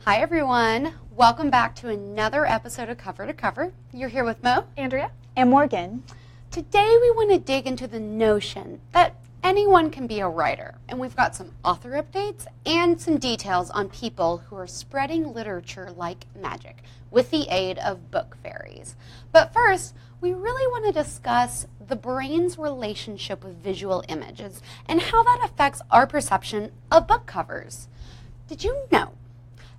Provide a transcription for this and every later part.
Hi everyone, welcome back to another episode of Cover to Cover. You're here with Mo, Andrea, and Morgan. Today we want to dig into the notion that anyone can be a writer, and we've got some author updates and some details on people who are spreading literature like magic with the aid of book fairies. But first, we really want to discuss the brain's relationship with visual images and how that affects our perception of book covers. Did you know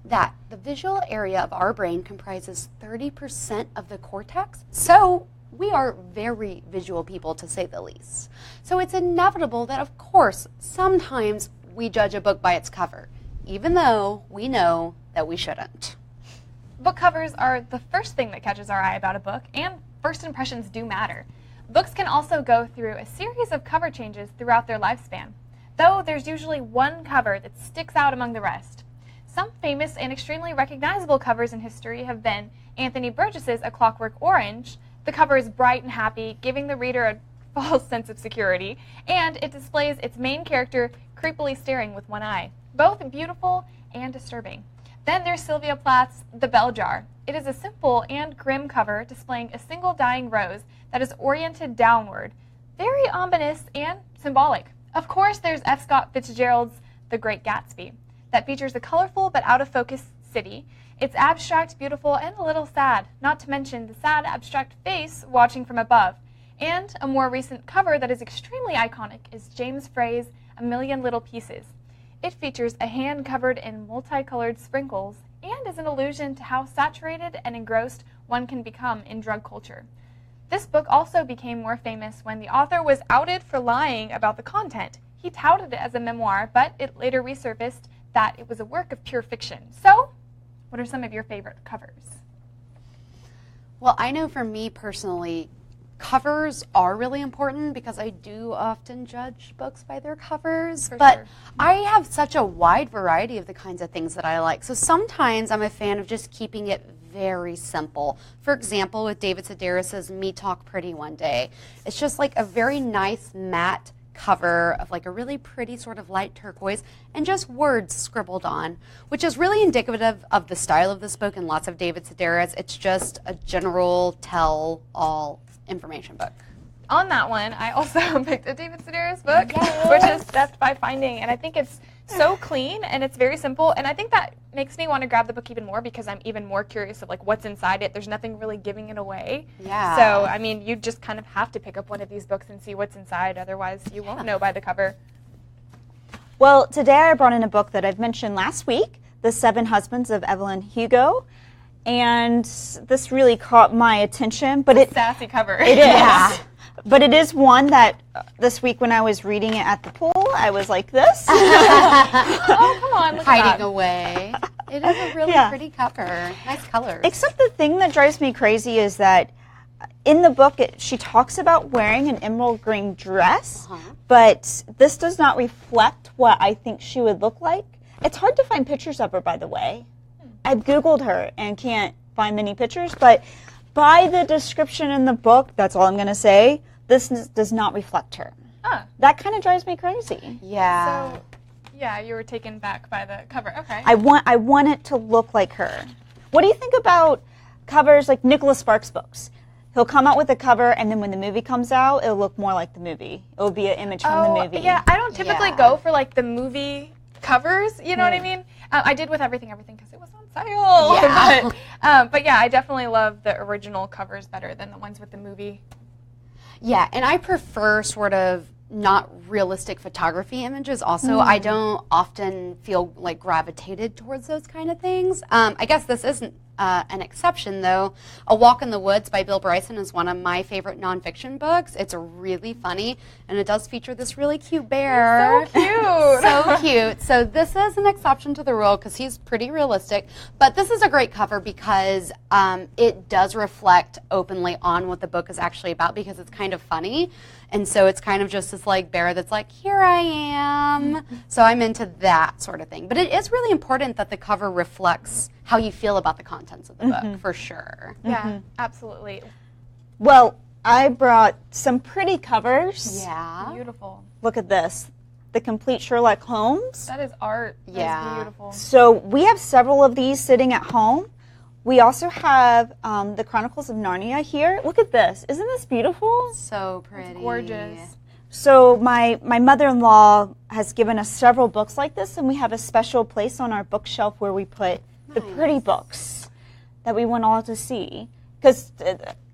that the visual area of our brain comprises 30% of the cortex? So we are very visual people, to say the least. So it's inevitable that, of course, sometimes we judge a book by its cover, even though we know that we shouldn't. book covers are the first thing that catches our eye about a book, and first impressions do matter. Books can also go through a series of cover changes throughout their lifespan, though there's usually one cover that sticks out among the rest. Some famous and extremely recognizable covers in history have been Anthony Burgess's A Clockwork Orange. The cover is bright and happy, giving the reader a false sense of security, and it displays its main character creepily staring with one eye, both beautiful and disturbing. Then there's Sylvia Plath's The Bell Jar. It is a simple and grim cover displaying a single dying rose that is oriented downward, very ominous and symbolic. Of course, there's F. Scott Fitzgerald's The Great Gatsby, that features a colorful but out-of-focus city. It's abstract, beautiful, and a little sad, not to mention the sad, abstract face watching from above. And a more recent cover that is extremely iconic is James Frey's A Million Little Pieces. It features a hand covered in multicolored sprinkles and is an allusion to how saturated and engrossed one can become in drug culture. This book also became more famous when the author was outed for lying about the content. He touted it as a memoir, but it later resurfaced that it was a work of pure fiction. So, what are some of your favorite covers? Well, I know for me personally, covers are really important because I do often judge books by their covers, but Sure. I have such a wide variety of the kinds of things that I like. So sometimes I'm a fan of just keeping it very simple. For example, with David Sedaris's Me Talk Pretty One Day, it's just like a very nice matte cover of like a really pretty sort of light turquoise and just words scribbled on, which is really indicative of the style of this book and lots of David Sedaris. It's just a general tell-all information book. On that one, I also picked a David Sedaris book, which is Death by Finding, and I think it's so clean and it's very simple, and I think that makes me want to grab the book even more because I'm even more curious of like what's inside it. There's nothing really giving it away. Yeah. So, I mean, you just kind of have to pick up one of these books and see what's inside, otherwise you won't know by the cover. Well, today I brought in a book that I've mentioned last week, The Seven Husbands of Evelyn Hugo, and this really caught my attention. But Sassy cover. It is. Yeah. But it is one that this week when I was reading it at the pool, I was like this. Oh, come on, look at Hiding that. away. It is a really pretty cover. Nice colors. Except the thing that drives me crazy is that in the book, she talks about wearing an emerald green dress, but this does not reflect what I think she would look like. It's hard to find pictures of her, by the way. I've Googled her and can't find many pictures, but by the description in the book, that's all I'm going to say, this does not reflect her. That kind of drives me crazy. Yeah. So, yeah, you were taken back by the cover. Okay. I want it to look like her. What do you think about covers like Nicholas Sparks books? He'll come out with a cover, and then when the movie comes out, it'll look more like the movie. It'll be an image from the movie. Yeah, I don't typically go for like the movie covers, you know what I mean? I did with Everything because it was on sale. Yeah. But yeah, I definitely love the original covers better than the ones with the movie. Yeah, and I prefer sort of not realistic photography images also. I don't often feel like gravitated towards those kind of things. I guess this isn't an exception though. A Walk in the Woods by Bill Bryson is one of my favorite nonfiction books. It's really funny and it does feature this really cute bear. So cute. So cute. So this is an exception to the rule because he's pretty realistic. But this is a great cover because it does reflect openly on what the book is actually about because it's kind of funny. And so it's kind of just this like bear that's like, here I am. So I'm into that sort of thing. But it is really important that the cover reflects how you feel about the contents of the book, for sure. Yeah, absolutely. Well, I brought some pretty covers. Yeah. Beautiful. Look at this. the complete Sherlock Holmes. That is art. Yeah. That's beautiful. So we have several of these sitting at home. We also have the Chronicles of Narnia here. Look at this. Isn't this beautiful? So pretty. Gorgeous. So my mother-in-law has given us several books like this, and we have a special place on our bookshelf where we put the pretty books that we want all to see. Because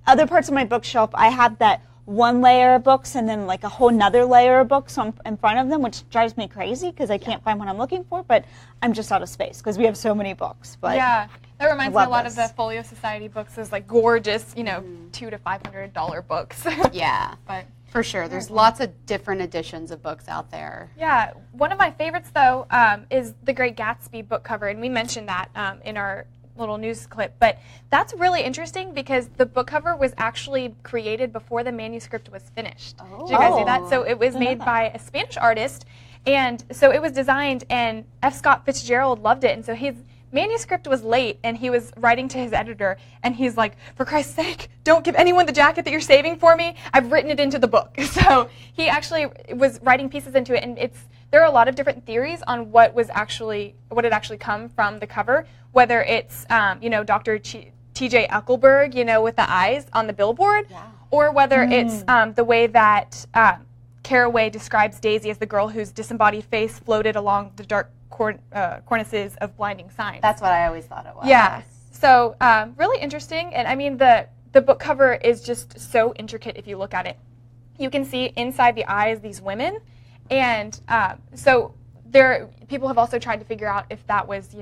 other parts of my bookshelf, I have that one layer of books and then like a whole nother layer of books in front of them, which drives me crazy because I can't find what I'm looking for, but I'm just out of space because we have so many books. But yeah, that reminds me a love lot of this. the Folio Society books, those like gorgeous, $200 to $500 books. Yeah, But for sure. There's lots of different editions of books out there. yeah, one of my favorites though is The Great Gatsby book cover, and we mentioned that in our little news clip, but that's really interesting because the book cover was actually created before the manuscript was finished. Did you guys see that? So it was made by a Spanish artist, and so it was designed, and F. Scott Fitzgerald loved it, and so his manuscript was late, and he was writing to his editor, and he's like, for Christ's sake, don't give anyone the jacket that you're saving for me. I've written it into the book. So he actually was writing pieces into it, and there are a lot of different theories on what had actually come from the cover, whether it's Dr. T.J. Eichelberg, with the eyes on the billboard, or whether it's the way that Carraway describes Daisy as the girl whose disembodied face floated along the dark cornices of blinding signs. That's what I always thought it was. Yeah. So really interesting, and I mean the book cover is just so intricate if you look at it. You can see inside the eyes these women, and so people have also tried to figure out if that was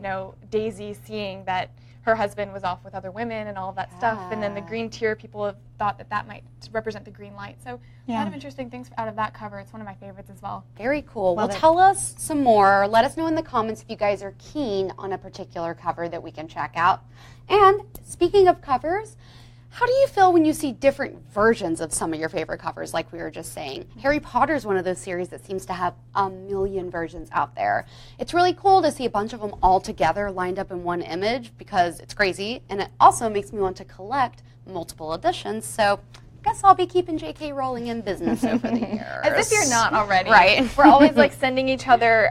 Daisy seeing that her husband was off with other women and all of that stuff, and then the green tear, people have thought that might represent the green light. So a lot of interesting things out of that cover. It's one of my favorites as well. Very cool. Love Well, it. tell us some more. Let us know in the comments if you guys are keen on a particular cover that we can check out. And speaking of covers, how do you feel when you see different versions of some of your favorite covers, like we were just saying? Harry Potter is one of those series that seems to have a million versions out there. It's really cool to see a bunch of them all together lined up in one image because it's crazy, and it also makes me want to collect multiple editions. So I guess I'll be keeping J.K. Rowling in business over the years. As if you're not already. Right. We're always like sending each other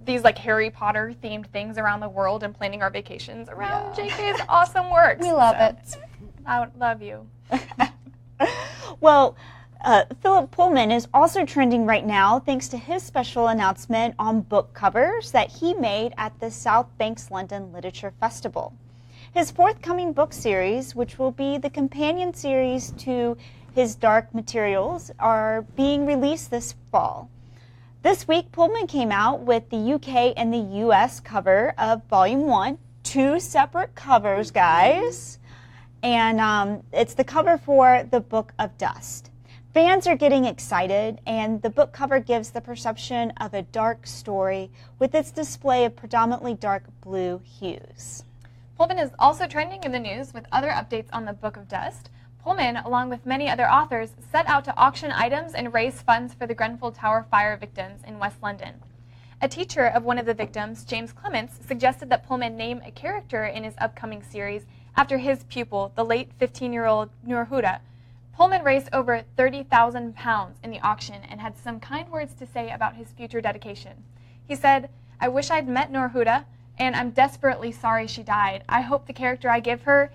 these like Harry Potter themed things around the world and planning our vacations around JK's awesome works. We love it. I love you. Well, Philip Pullman is also trending right now thanks to his special announcement on book covers that he made at the South Banks London Literature Festival. His forthcoming book series, which will be the companion series to his Dark Materials, are being released this fall. This week, Pullman came out with the UK and the US cover of Volume 1, 2 separate covers, guys. And it's the cover for the Book of Dust. Fans are getting excited, and the book cover gives the perception of a dark story with its display of predominantly dark blue hues. Pullman is also trending in the news with other updates on the Book of Dust. Pullman, along with many other authors, set out to auction items and raise funds for the Grenfell Tower fire victims in West London. A teacher of one of the victims, James Clements, suggested that Pullman name a character in his upcoming series after his pupil, the late 15-year-old Nur Huda. Pullman raised over £30,000 in the auction and had some kind words to say about his future dedication. He said, "I wish I'd met Nur Huda, and I'm desperately sorry she died. I hope the character I give her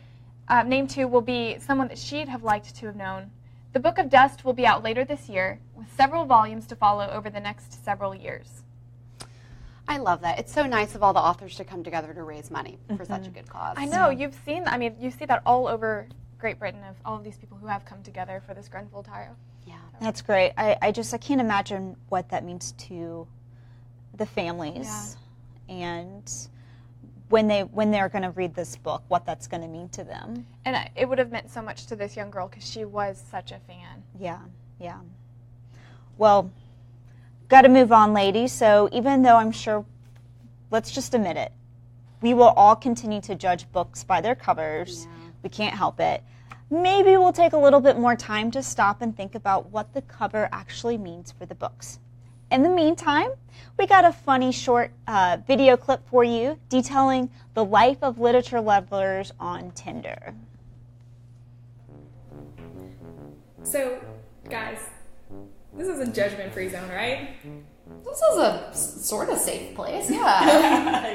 name to will be someone that she'd have liked to have known." The Book of Dust will be out later this year, with several volumes to follow over the next several years. I love that. It's so nice of all the authors to come together to raise money for such a good cause. I know, you see that all over Great Britain, of all of these people who have come together for this Grenfell Tower. Yeah. That's great. I can't imagine what that means to the families and when they're going to read this book, what that's going to mean to them. And it would have meant so much to this young girl because she was such a fan. Yeah. Well, got to move on, ladies. So even though I'm sure, let's just admit it, we will all continue to judge books by their covers. Yeah. We can't help it. Maybe we'll take a little bit more time to stop and think about what the cover actually means for the books. In the meantime, we got a funny short video clip for you detailing the life of literature lovers on Tinder. So, guys, This is a judgment-free zone, right? This is a sort of safe place, yeah.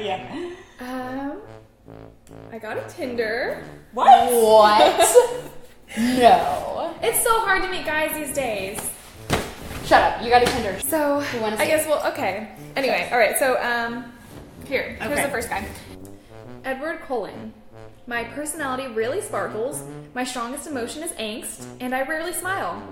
Yeah. I got a Tinder. What? What? No. It's so hard to meet guys these days. Shut up. You got a Tinder. So, You wanna I see? guess, well, okay. Anyway, all right, so, here's Okay. the first guy. Edward Cullen. My personality really sparkles, my strongest emotion is angst, and I rarely smile.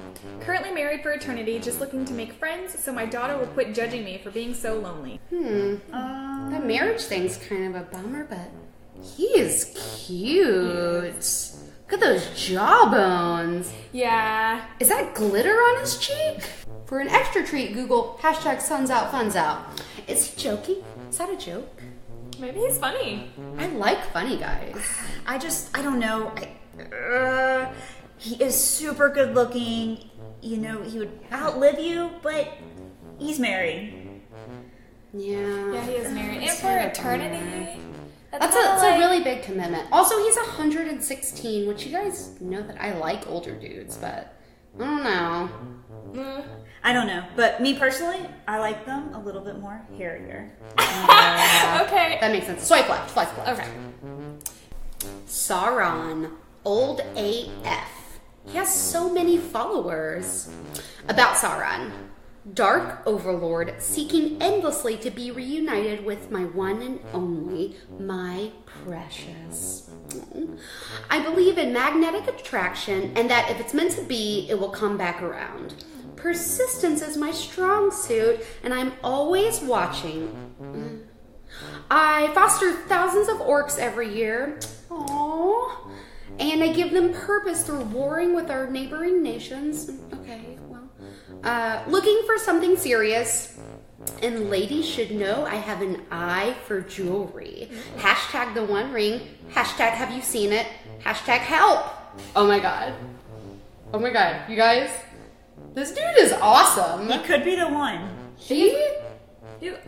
Currently married for eternity, just looking to make friends so my daughter will quit judging me for being so lonely. That marriage thing's kind of a bummer, but he is cute. Look at those jawbones. Yeah. Is that glitter on his cheek? For an extra treat, Google hashtag suns out, funds out. Is he joking? Is that a joke? Maybe he's funny. I like funny guys. I don't know. He is super good looking. You know, he would outlive you, but he's married. Yeah. Yeah, he is married. And That's for kind of eternity, That's a really big commitment. Also, he's 116, which you guys know that I like older dudes, but I don't know. I don't know, but me personally, I like them a little bit more hairier. Okay. That makes sense. Swipe left, swipe left. Okay. Sauron, old AF. He has so many followers. About Sauron. Dark overlord seeking endlessly to be reunited with my one and only, my precious. I believe in magnetic attraction and that if it's meant to be, it will come back around. Persistence is my strong suit and I'm always watching. I foster thousands of orcs every year. Aww. And I give them purpose through warring with our neighboring nations. Okay, well. Looking for something serious. And ladies should know I have an eye for jewelry. Hashtag the one ring. Hashtag have you seen it? Hashtag help. Oh my god. Oh my god. You guys, this dude is awesome. He could be the one. He's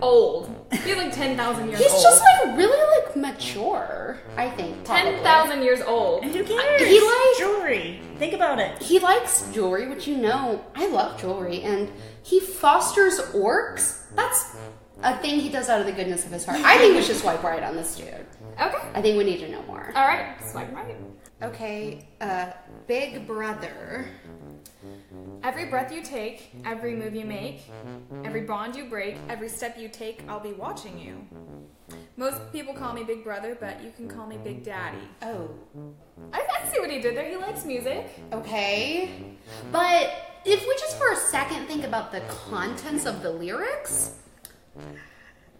old. He's like 10,000 years He's old. just like really like mature, I think. probably. 10,000 years old. And who cares? He likes- jewelry. Think about it. He likes jewelry, which you know, I love jewelry, and he fosters orcs. That's a thing he does out of the goodness of his heart. I think we should swipe right on this dude. Okay. I think we need to know more. All right. Swipe right. Okay, Big Brother. Every breath you take, every move you make, every bond you break, every step you take, I'll be watching you. Most people call me Big Brother, but you can call me Big Daddy. Oh, I see what he did there. He likes music. okay. But if we just for a second think about the contents of the lyrics,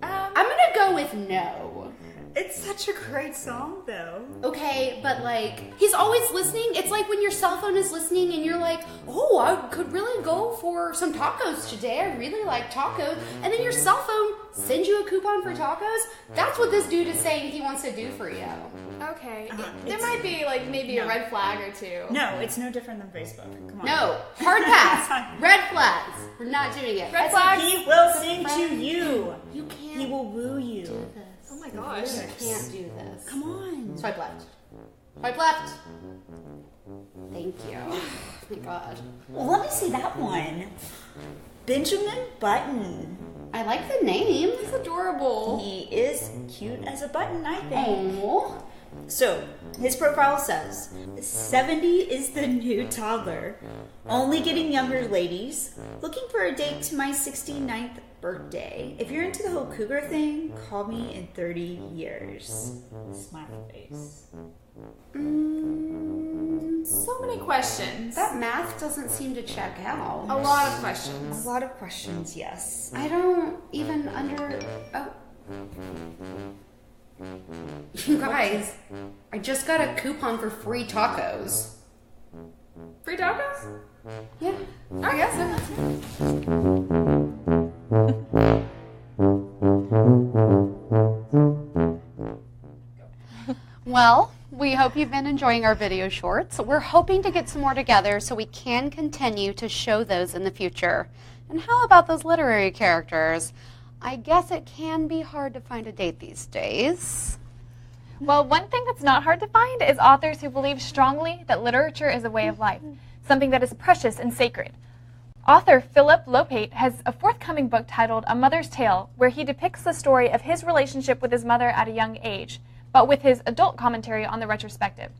I'm gonna go with no. It's such a great song, though. Okay, but like, he's always listening. It's like when your cell phone is listening and you're like, oh, I could really go for some tacos today. I really like tacos. And then your cell phone sends you a coupon for tacos. That's what this dude is saying he wants to do for you. Okay. There it's- might be like maybe a No. red flag or two. No, it's no different than Facebook. Come on. No, hard pass. Red flags. We're not doing it. Red That's like, flags. He will sing to you. you can't He will woo you. do this. Oh my gosh. You can't do this. Come on. Swipe left. Swipe left. Thank you. Oh my god. Well, let me see that one. Benjamin Button. I like the name. He's adorable. He is cute as a button, I think. Oh. So, his profile says, 70 is the new toddler. Only getting younger, ladies. Looking for a date to my 69th birthday. If you're into the whole cougar thing, call me in 30 years. Smiley face. So many questions. That math doesn't seem to check out. A lot of A questions. lot of questions, yes. I don't even oh. You guys, I just got a coupon for free tacos. Free tacos? Yeah. I guess so. Well, we hope you've been enjoying our video shorts. We're hoping to get some more together so we can continue to show those in the future. And how about those literary characters? I guess it can be hard to find a date these days. Well, one thing that's not hard to find is authors who believe strongly that literature is a way of life, something that is precious and sacred. Author Philip Lopate has a forthcoming book titled A Mother's Tale, where he depicts the story of his relationship with his mother at a young age, but with his adult commentary on the retrospective.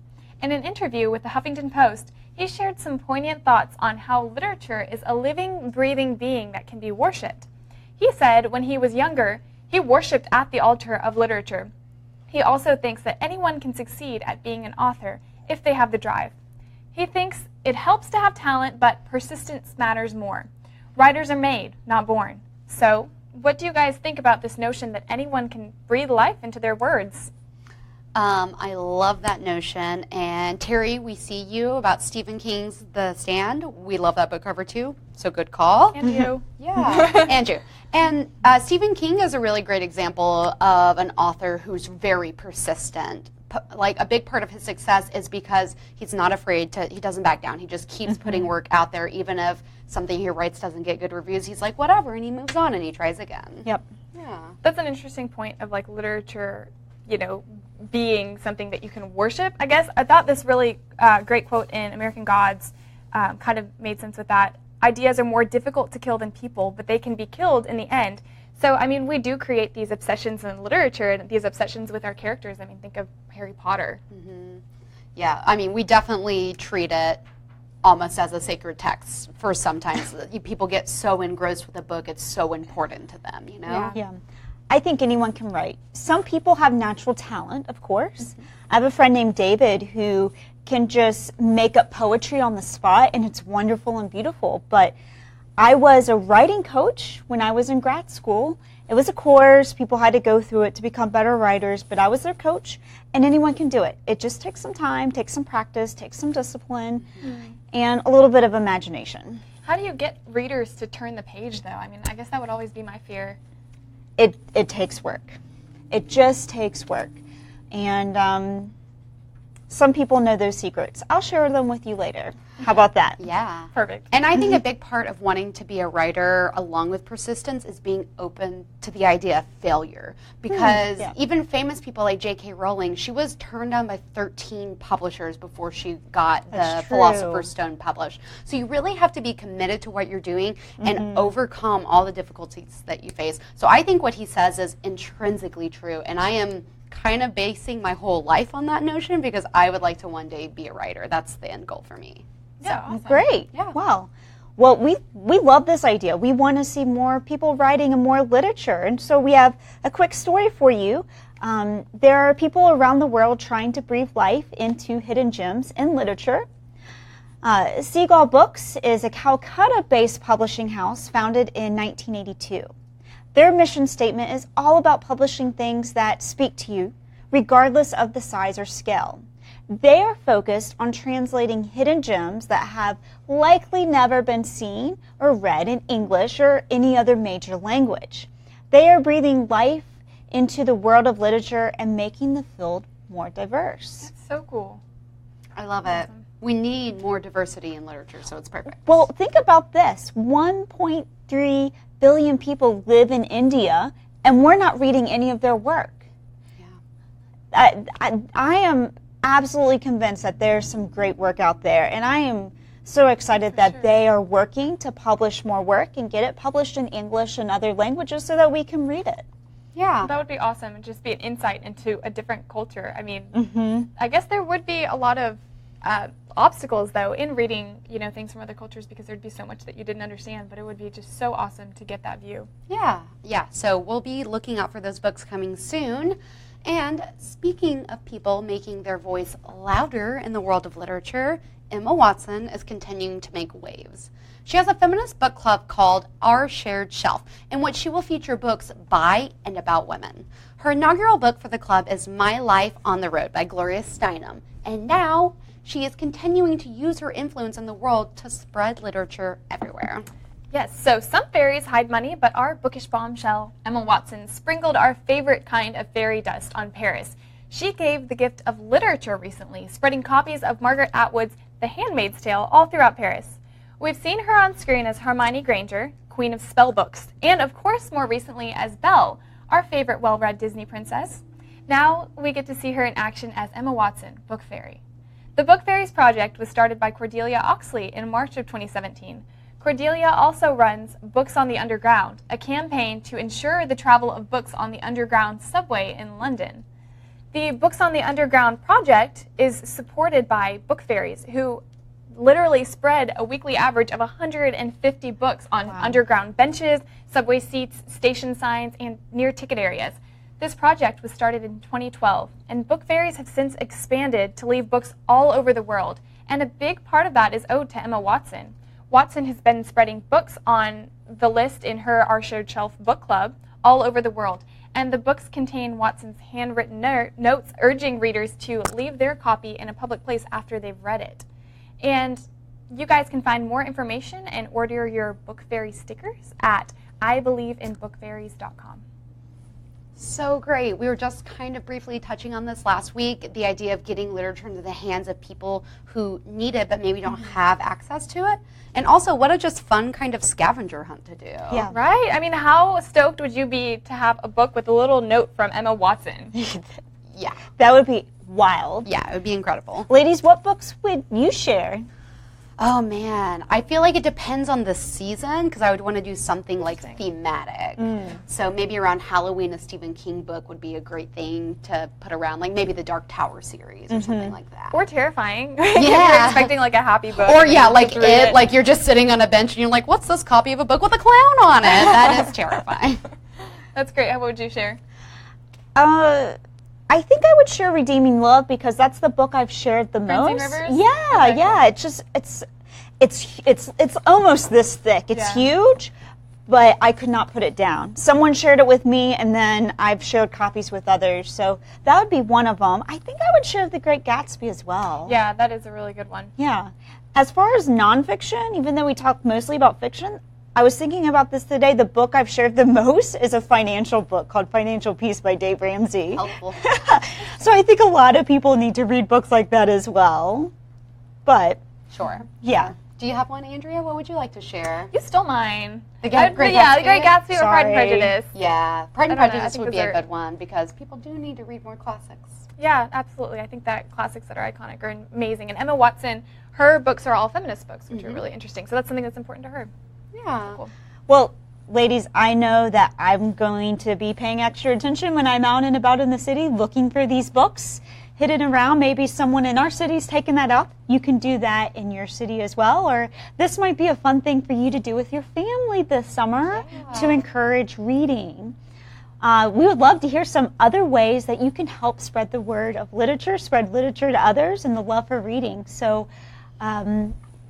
In an interview with the Huffington Post, he shared some poignant thoughts on how literature is a living, breathing being that can be worshipped. He said when he was younger, he worshipped at the altar of literature. He also thinks that anyone can succeed at being an author if they have the drive. He thinks it helps to have talent, but persistence matters more. Writers are made, not born. So, what do you guys think about this notion that anyone can breathe life into their words? I love that notion. And Terry, we see you about Stephen King's The Stand. We love that book cover too, so good call. And you? Yeah, Andrew. And Stephen King is a really great example of an author who's very persistent. Like a big part of his success is because he's not afraid to, he doesn't back down. He just keeps putting work out there, even if something he writes doesn't get good reviews. He's like, whatever, and he moves on and he tries again. Yep. Yeah. That's an interesting point of like literature, being something that you can worship, I guess. I thought this really great quote in American Gods kind of made sense with that. Ideas are more difficult to kill than people, but they can be killed in the end. So, I mean, we do create these obsessions in literature and these obsessions with our characters. I mean, think of Harry Potter. Mm-hmm. Yeah, I mean, we definitely treat it almost as a sacred text for sometimes. People get so engrossed with a book, it's so important to them, Yeah. I think anyone can write. Some people have natural talent, of course. I have a friend named David who can just make up poetry on the spot, and it's wonderful and beautiful. But I was a writing coach when I was in grad school. It was a course. People had to go through it to become better writers, but I was their coach, and anyone can do it. It just takes some time, takes some practice, takes some discipline, and a little bit of imagination. How do you get readers to turn the page, though? I mean, I guess that would always be my fear. It takes work. It just takes work. And some people know those secrets. I'll share them with you later. How about that? Yeah. Perfect. And I think a big part of wanting to be a writer, along with persistence, is being open to the idea of failure. Because even famous people like J.K. Rowling, she was turned down by 13 publishers before she got the Philosopher's Stone published. So you really have to be committed to what you're doing and overcome all the difficulties that you face. So I think what he says is intrinsically true. And I am kind of basing my whole life on that notion because I would like to one day be a writer. That's the end goal for me. Yeah, awesome. Great. Yeah. Wow. Well, we love this idea. We want to see more people writing and more literature. And so we have a quick story for you. There are people around the world trying to breathe life into hidden gems in literature. Seagull Books is a Calcutta-based publishing house founded in 1982. Their mission statement is all about publishing things that speak to you, regardless of the size or scale. They are focused on translating hidden gems that have likely never been seen or read in English or any other major language. They are breathing life into the world of literature and making the field more diverse. That's so cool. I love it. We need more diversity in literature, so it's perfect. Well, think about this. 1.3 billion people live in India, and we're not reading any of their work. Yeah. I am absolutely convinced that there's some great work out there, and I am so excited that they are working to publish more work and get it published in English and other languages so that we can read it. Yeah. That would be awesome. It'd just be an insight into a different culture. I mean, I guess there would be a lot of obstacles, though, in reading, things from other cultures because there'd be so much that you didn't understand, but it would be just so awesome to get that view. Yeah. So we'll be looking out for those books coming soon. And speaking of people making their voice louder in the world of literature, Emma Watson is continuing to make waves. She has a feminist book club called Our Shared Shelf, in which she will feature books by and about women. Her inaugural book for the club is My Life on the Road by Gloria Steinem, and now she is continuing to use her influence in the world to spread literature everywhere. Yes, so some fairies hide money, but our bookish bombshell, Emma Watson, sprinkled our favorite kind of fairy dust on Paris. She gave the gift of literature recently, spreading copies of Margaret Atwood's The Handmaid's Tale all throughout Paris. We've seen her on screen as Hermione Granger, Queen of Spellbooks, and of course more recently as Belle, our favorite well-read Disney princess. Now we get to see her in action as Emma Watson, Book Fairy. The Book Fairies project was started by Cordelia Oxley in March of 2017. Cordelia also runs Books on the Underground, a campaign to ensure the travel of books on the Underground subway in London. The Books on the Underground project is supported by book fairies who literally spread a weekly average of 150 books on underground benches, subway seats, station signs, and near ticket areas. This project was started in 2012, and book fairies have since expanded to leave books all over the world, and a big part of that is owed to Emma Watson. Watson has been spreading books on the list in her Our Shared Shelf book club all over the world, and the books contain Watson's handwritten notes urging readers to leave their copy in a public place after they've read it. And you guys can find more information and order your Book Fairy stickers at IBelieveInBookFairies.com. So great. We were just kind of briefly touching on this last week, the idea of getting literature into the hands of people who need it but maybe don't have access to it. And also, what a just fun kind of scavenger hunt to do. Yeah. Right? I mean, how stoked would you be to have a book with a little note from Emma Watson? Yeah. That would be wild. Yeah, it would be incredible. Ladies, what books would you share? Oh man, I feel like it depends on the season because I would want to do something like thematic. So maybe around Halloween, a Stephen King book would be a great thing to put around, like maybe the Dark Tower series or something like that. Or terrifying. Yeah. You're expecting like a happy book. Or and yeah, then like you read it, like you're just sitting on a bench and you're like, what's this copy of a book with a clown on it? That is terrifying. That's great. What would you share? I think I would share Redeeming Love because that's the book I've shared the Francine most. Rivers? Yeah, Okay, yeah. It's just it's almost this thick. It's huge, but I could not put it down. Someone shared it with me, and then I've shared copies with others. So that would be one of them. I think I would share The Great Gatsby as well. Yeah, that is a really good one. Yeah. As far as nonfiction, even though we talk mostly about fiction, I was thinking about this today. The book I've shared the most is a financial book called Financial Peace by Dave Ramsey. Helpful. So I think a lot of people need to read books like that as well. But, Sure. yeah. Do you have one, Andrea? What would you like to share? You stole mine. The Great The Great Gatsby or Pride and Sorry. Prejudice. Yeah, Pride and I don't know, I Prejudice think would be those a are- good one because people do need to read more classics. Yeah, absolutely. I think that classics that are iconic are amazing. And Emma Watson, her books are all feminist books, which are really interesting. So that's something that's important to her. Yeah. Cool. Well, ladies, I know that I'm going to be paying extra attention when I'm out and about in the city looking for these books hidden around. Maybe someone in our city's taken that up. You can do that in your city as well. Or this might be a fun thing for you to do with your family this summer to encourage reading. We would love to hear some other ways that you can help spread the word of literature, spread literature to others, and the love for reading. So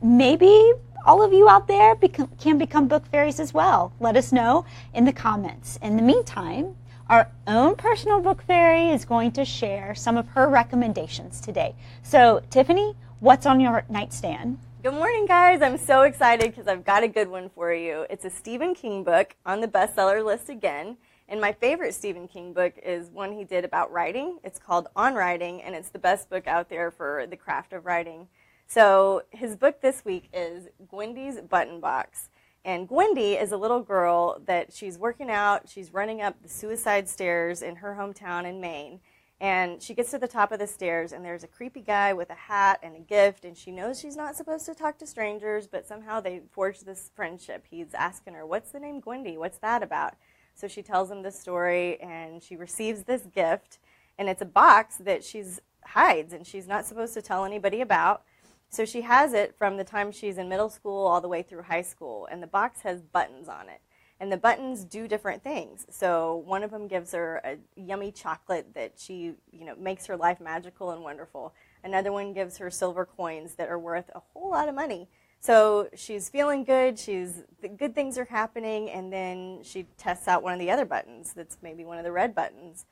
maybe all of you out there can become book fairies as well. Let us know in the comments. In the meantime, our own personal book fairy is going to share some of her recommendations today. So, Tiffany, what's on your nightstand? Good morning, guys. I'm so excited because I've got a good one for you. It's a Stephen King book on the bestseller list again. And my favorite Stephen King book is one he did about writing. It's called On Writing, and it's the best book out there for the craft of writing. So his book this week is Gwendy's Button Box. And Gwendy is a little girl that she's working out. She's running up the suicide stairs in her hometown in Maine. And she gets to the top of the stairs, and there's a creepy guy with a hat and a gift, and she knows she's not supposed to talk to strangers, but somehow they forge this friendship. He's asking her, what's the name Gwendy? What's that about? So she tells him the story, and she receives this gift, and it's a box that she hides, and she's not supposed to tell anybody about. So she has it from the time she's in middle school all the way through high school, and the box has buttons on it. And the buttons do different things. So one of them gives her a yummy chocolate that she, makes her life magical and wonderful. Another one gives her silver coins that are worth a whole lot of money. So she's feeling good, the good things are happening, and then she tests out one of the other buttons that's maybe one of the red buttons.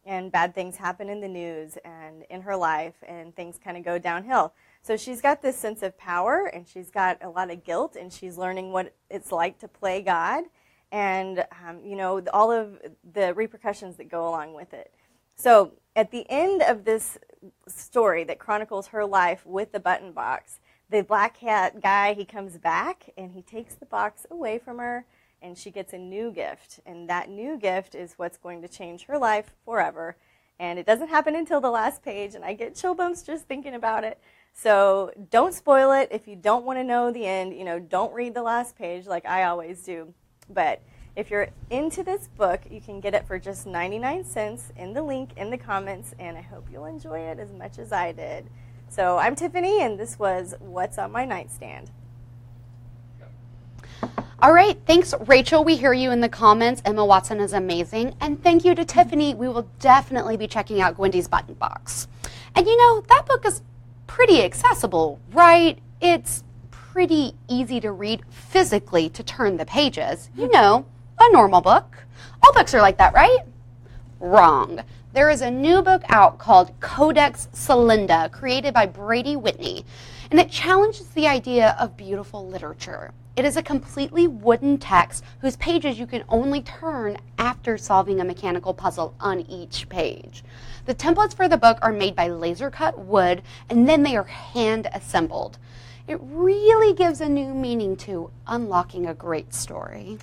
And bad things happen in the news and in her life, and things kind of go downhill. So she's got this sense of power, and she's got a lot of guilt, and she's learning what it's like to play God, and all of the repercussions that go along with it. So at the end of this story that chronicles her life with the button box, the black hat guy, he comes back, and he takes the box away from her, and she gets a new gift. And that new gift is what's going to change her life forever. And it doesn't happen until the last page, and I get chill bumps just thinking about it. So don't spoil it. If you don't want to know the end, don't read the last page like I always do. But if you're into this book, you can get it for just 99 cents in the link in the comments, and I hope you'll enjoy it as much as I did. So I'm Tiffany, and this was What's on My Nightstand. All right, thanks, Rachel. We hear you in the comments. Emma Watson is amazing. And thank you to Tiffany. We will definitely be checking out Gwendy's Button Box. And that book is pretty accessible, right? It's pretty easy to read physically to turn the pages. A normal book. All books are like that, right? Wrong. There is a new book out called Codex Celinda, created by Brady Whitney, and it challenges the idea of beautiful literature. It is a completely wooden text whose pages you can only turn after solving a mechanical puzzle on each page. The templates for the book are made by laser cut wood, and then they are hand assembled. It really gives a new meaning to unlocking a great story.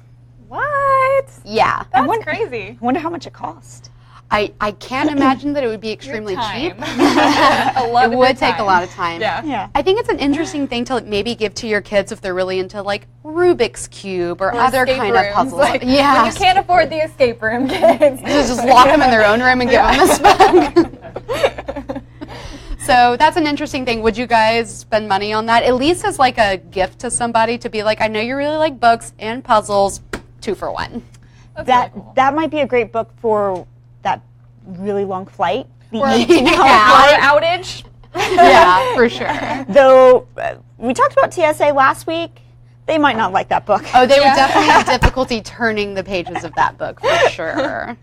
What? Yeah. That's crazy. I wonder how much it cost. I can't imagine that it would be extremely cheap. It would take a lot of time. Yeah. I think it's an interesting thing to maybe give to your kids if they're really into Rubik's Cube or other escape kind rooms. of puzzles. When you can't afford the escape room, kids. Just lock them in their own room and give them this book. So that's an interesting thing. Would you guys spend money on that? At least as a gift to somebody to be like, I know you really like books and puzzles, 2 for 1. That's That really cool. that might be a great book for that really long flight. The Or 18-hour power flight. outage. Yeah, for sure. Though we talked about TSA last week, they might not like that book. Oh, they would definitely have difficulty turning the pages of that book for sure.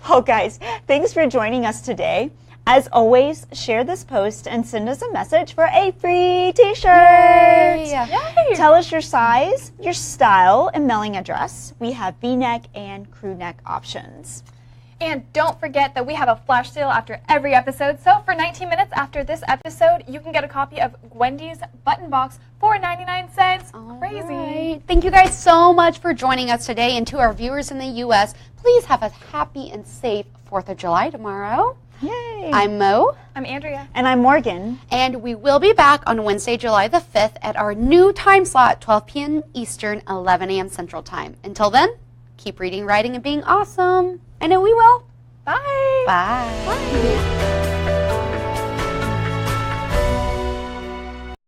Well, guys, thanks for joining us today. As always, share this post and send us a message for a free t-shirt. Yay. Tell us your size, your style, and mailing address. We have V-neck and crew neck options. And don't forget that we have a flash sale after every episode. So for 19 minutes after this episode, you can get a copy of Gwendy's Button Box for 99 cents. Crazy. Right. Thank you guys so much for joining us today. And to our viewers in the U.S., please have a happy and safe 4th of July tomorrow. Yay! I'm Mo. I'm Andrea. And I'm Morgan. And we will be back on Wednesday, July the 5th at our new time slot, 12 p.m. Eastern, 11 a.m. Central Time. Until then, keep reading, writing, and being awesome. I know we will. Bye. Bye.